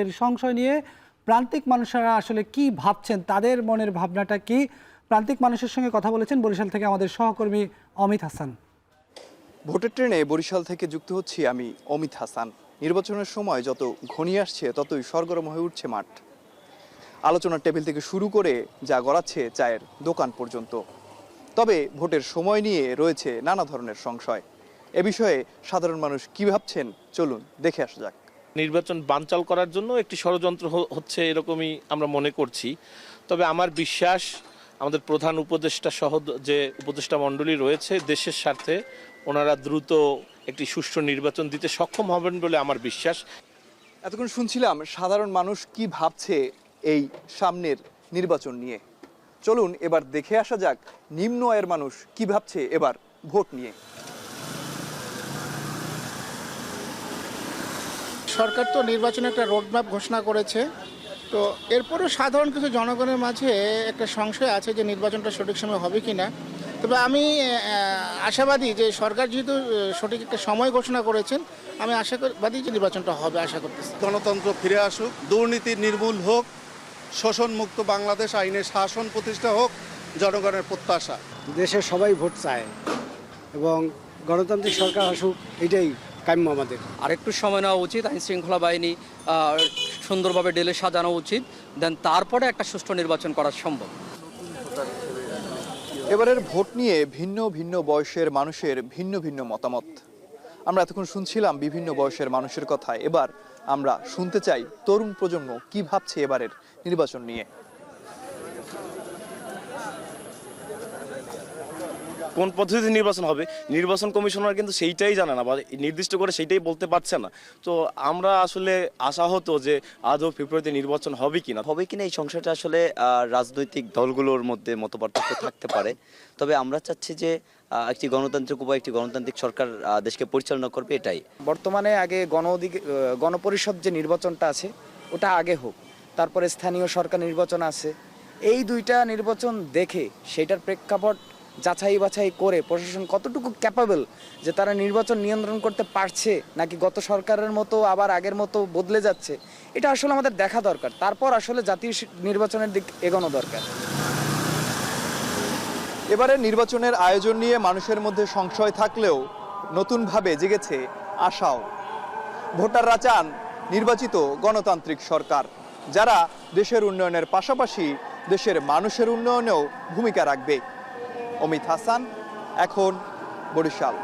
এর সংশয় নিয়ে প্রান্তিক মানুষরা আসলে কি ভাবছেন, তাদের মনের ভাবনাটা কি, প্রান্তিক মানুষের সঙ্গে কথা বলেছেন বরিশাল থেকে আমাদের সহকর্মী অমিত হাসান। ভোটের ট্রেনে বরিশাল থেকে যুক্ত হচ্ছি আমি অমিত হাসান। নির্বাচনের সময় যত ঘনিয়ে আসছে ততই সরগরম হয়ে উঠছে মাঠ। আলোচনার টেবিল থেকে শুরু করে যা গড়াচ্ছে চায়ের দোকান পর্যন্ত। তবে ভোটের সময় নিয়ে রয়েছে নানা ধরনের সংশয়। এ বিষয়ে সাধারণ মানুষ কি ভাবছেন চলুন দেখে আসা যাক। নির্বাচন বানচাল করার জন্য একটি ষড়যন্ত্র হচ্ছে এরকমই আমরা মনে করছি। তবে আমার বিশ্বাস আমাদের প্রধান উপদেষ্টা সহ যে উপদেষ্টা মণ্ডলী রয়েছে দেশের স্বার্থে ওনারা দ্রুত একটি সুষ্ঠু নির্বাচন দিতে সক্ষম হবেন বলে আমার বিশ্বাস। এতক্ষণ শুনছিলাম সাধারণ মানুষ কি ভাবছে এই সামনের নির্বাচন নিয়ে। চলুন এবার দেখে আসা যাক নিম্ন আয়ের মানুষ কি ভাবছে এবার ভোট নিয়ে। সরকার তো নির্বাচনে একটা রোডম্যাপ ঘোষণা করেছে, তো এরপরেও সাধারণ কিছু জনগণের মাঝে একটা সংশয় আছে যে নির্বাচনটা সঠিক সময় হবে কি না। তবে আমি আশাবাদী যে সরকার যেহেতু সঠিক একটা সময় ঘোষণা করেছেন, আমি আশাবাদী যে নির্বাচনটা হবে, আশা করতেছি। গণতন্ত্র ফিরে আসুক, দুর্নীতি নির্মূল হোক, শোষণমুক্ত বাংলাদেশ, আইনের শাসন প্রতিষ্ঠা হোক, জনগণের প্রত্যাশা। দেশের সবাই ভোট চায় এবং গণতান্ত্রিক সরকার আসুক, এটাই কাম্য আমাদের। আর একটু সময় নেওয়া উচিত, আইন শৃঙ্খলা বাহিনী সুন্দরভাবে ডেলে সাজানো উচিত, দেন তারপরে একটা সুষ্ঠু নির্বাচন করা সম্ভব। এবারের ভোট নিয়ে ভিন্ন ভিন্ন বয়সের মানুষের ভিন্ন ভিন্ন মতামত। আমরা এতক্ষণ শুনছিলাম বিভিন্ন বয়সের মানুষের কথা। এবার আমরা শুনতে চাই তরুণ প্রজন্ম কি ভাবছে এবারের নির্বাচন নিয়ে। কোন পদ্ধতিতে নির্বাচন হবে নির্বাচন কমিশনার কিন্তু সেইটাই জানে না বা নির্দিষ্ট করে সেইটাই বলতে পারছে না। তো আমরা আসলে আশা হতো যে আদৌ ফেব্রুয়ারিতে নির্বাচন হবে কিনা এই সংশয়টা আসলে রাজনৈতিক দলগুলোর মধ্যে মতপার্থক্য থাকতে পারে। তবে আমরা চাচ্ছি যে একটি গণতান্ত্রিক উপায়, একটি গণতান্ত্রিক সরকার দেশকে পরিচালনা করবে, এটাই। বর্তমানে আগে গণপরিষদ যে নির্বাচনটা আছে ওটা আগে হোক, তারপরে স্থানীয় সরকার নির্বাচন আছে। এই দুইটা নির্বাচন দেখে সেটার প্রেক্ষাপট যাচাই বাছাই করে প্রশাসন কতটুকু ক্যাপাবল যে তারা নির্বাচন নিয়ন্ত্রণ করতে পারছে নাকি গত সরকারের মতো আবার আগের মতো বদলে যাচ্ছে, এটা আসলে আমাদের দেখা দরকার। তারপর আসলে জাতীয় নির্বাচনের দিক এগোনো দরকার। এবারে নির্বাচনের আয়োজন নিয়ে মানুষের মধ্যে সংশয় থাকলেও নতুনভাবে জেগেছে আশাও। ভোটাররা চান নির্বাচিত গণতান্ত্রিক সরকার, যারা দেশের উন্নয়নের পাশাপাশি দেশের মানুষের উন্নয়নেও ভূমিকা রাখবে। অমিত হাসান, এখন বরিশাল।